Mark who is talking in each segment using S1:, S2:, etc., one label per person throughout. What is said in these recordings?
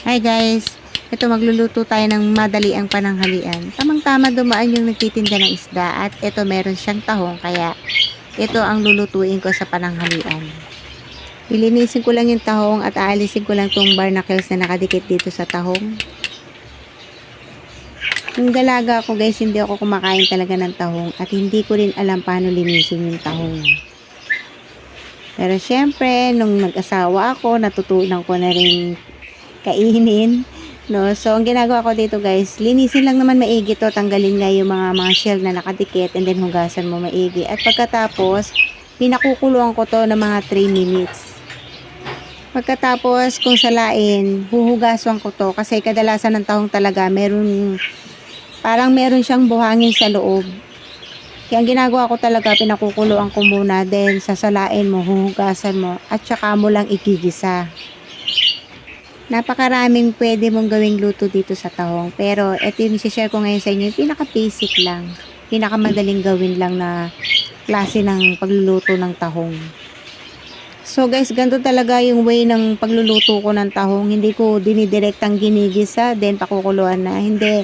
S1: Hi guys, ito magluluto tayo ng madaliang pananghalian. Tamang-tama dumaan yung nagtitinda ng isda at ito meron siyang tahong kaya ito ang lulutuin ko sa pananghalian. Lilinisin ko lang yung tahong at aalisin ko lang tong barnacles na nakadikit dito sa tahong. Yung dalaga ko guys, hindi ako kumakain talaga ng tahong at hindi ko rin alam paano linisin yung tahong. Pero syempre, nung nag-asawa ako, natutunan ko na rin kainin. No? So, ang ginagawa ko dito guys, linisin lang naman maigi to. Tanggalin nga yung mga shell na nakadikit and then hugasan mo maigi. At pagkatapos, pinakukuluan ko to ng mga 3 minutes. Pagkatapos, kung salain, huhugasan ko to kasi kadalasan ng tahong talaga, parang meron siyang buhangin sa loob. Kaya ang ginagawa ko talaga, pinakukuluan ko muna, then sasalain mo, huhugasan mo, at saka mo lang igigisa. Napakaraming pwede mong gawing luto dito sa tahong. Pero ito yung share ko ngayon sa inyo, yung pinaka-basic lang. Pinakamadaling gawin lang na klase ng pagluluto ng tahong. So guys, ganito talaga yung way ng pagluluto ko ng tahong. Hindi ko dinidirektang ginigisa, then pakukuluan na. Hindi.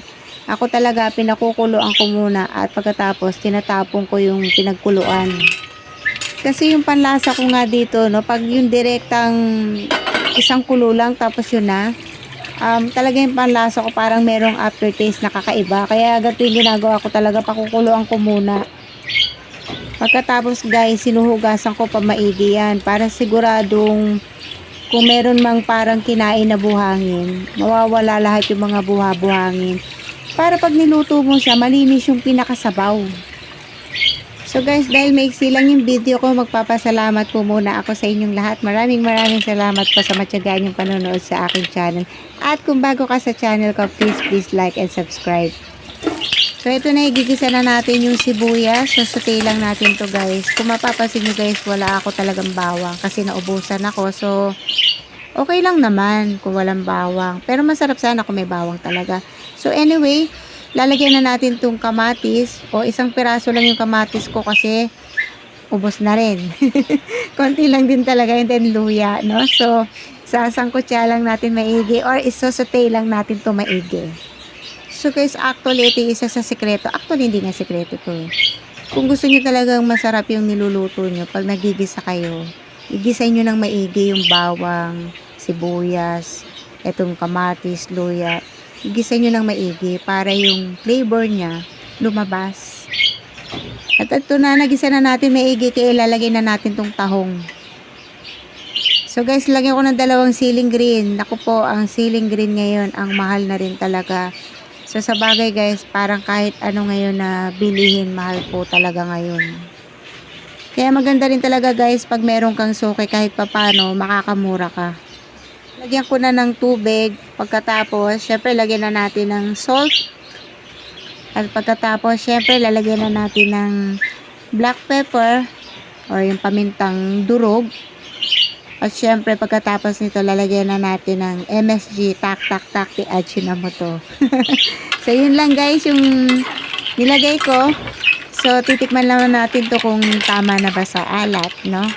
S1: Ako talaga, pinakukuluan ko muna at pagkatapos, tinatapon ko yung pinagkuluan. Kasi yung panlasa ko nga dito, no, pag yung direktang isang kulo lang tapos yun na, talaga yung panlasa ko parang merong aftertaste na kakaiba. Kaya ganito yung ginagawa ko talaga, pakukuluan ko muna. Pagkatapos guys, sinuhugasan ko pa maigi yan para siguradong kung meron mang parang kinain na buhangin, mawawala lahat yung mga buha-buhangin. Para pag niluto mo siya, malinis yung pinakasabaw. So guys, dahil maiksi lang yung video ko, magpapasalamat po muna ako sa inyong lahat. Maraming salamat po sa matyagaan yung panonood sa aking channel. At kung bago ka sa channel ko, please like and subscribe. So ito na, igigisa na natin yung sibuyas. So sauté lang natin to guys. Kung mapapansin nyo guys, wala ako talagang bawang kasi naubusan ako. So okay lang naman kung walang bawang. Pero masarap sana kung may bawang talaga. So anyway, lalagyan na natin tong kamatis. O isang piraso lang yung kamatis ko kasi ubos na rin. Konti lang din talaga. And then luya, no? So, sasangkutsa lang natin maigi or isosote lang natin to maigi. So guys, actually ito isa sa sekreto. Actually hindi nga sekreto to eh. Kung gusto niyo talagang masarap yung niluluto nyo, pag nagigisa kayo, igisa nyo ng maigi yung bawang, sibuyas, etong kamatis, luya. Igisa nyo ng maigi para yung flavor niya lumabas. At ito na, nagisa na natin maigi kaya ilalagay na natin tong tahong. So guys, lagyan ko ng 2 siling green. Naku po, ang siling green ngayon, ang mahal na rin talaga. So sa bagay guys, parang kahit ano ngayon na bilihin, mahal po talaga ngayon. Kaya maganda rin talaga guys, pag meron kang suki kahit papano, makakamura ka. Lagyan ko na ng tubig. Pagkatapos, syempre lagyan na natin ng salt. At pagkatapos, syempre lalagyan na natin ng black pepper or yung pamintang durog. At syempre pagkatapos nito, lalagyan na natin ng MSG. Tak, i-add na mo to. So yun lang guys yung nilagay ko. So titikman lang natin to kung tama na ba sa alat, no?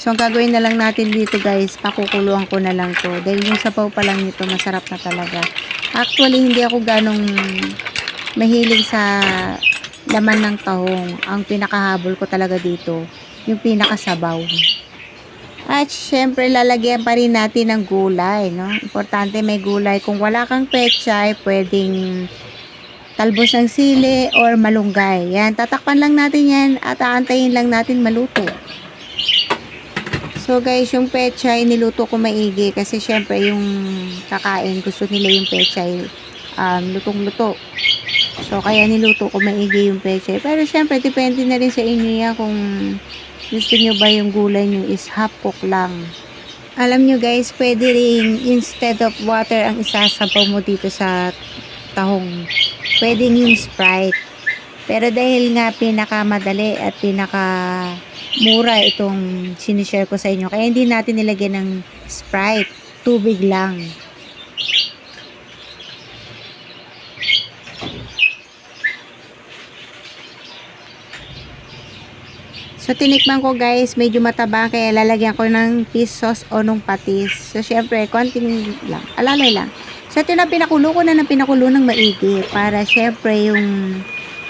S1: So, ang gagawin na lang natin dito guys, pakukuluan ko na lang to. Dahil yung sabaw pa lang nito, masarap na talaga. Actually, hindi ako ganong mahilig sa laman ng tahong. Ang pinakahabol ko talaga dito, yung pinakasabaw. At syempre, lalagyan pa rin natin ng gulay, no? Importante may gulay. Kung wala kang pechay, pwedeng talbos ng sili or malunggay. Yan, tatakpan lang natin yan at aantayin lang natin maluto. So guys, yung pechay niluto ko maigi kasi syempre yung kakain gusto nila yung pechay lutong-luto. So kaya niluto ko maigi yung pechay. Pero syempre depende na rin sa inyo yan kung gusto nyo ba yung gulay nyo is half cook lang. Alam nyo guys, pwede rin instead of water ang isasabaw mo dito sa tahong. Pwede yung Sprite. Pero dahil nga pinakamadali at mura itong sinishare ko sa inyo, kaya hindi natin nilagyan ng Sprite, tubig lang. So, tinikman ko guys, medyo mataba, kaya lalagyan ko ng fish sauce o nung patis. So, syempre, konting lang, alalay lang. So, ito na, pinakulo ko na ng pinakulo ng maigi para syempre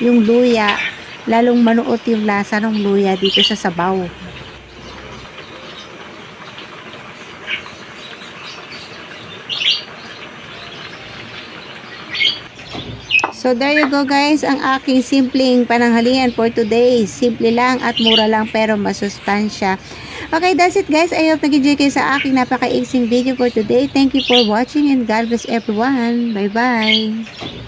S1: yung luya, lalong manuot yung lasa ng luya dito sa sabaw. So, there you go guys, ang aking simpleng pananghalian for today. Simple lang at mura lang pero masustansya. Okay, that's it guys. I hope nag-enjoy kayo sa aking napaka-exciting video for today. Thank you for watching and God bless everyone. Bye-bye.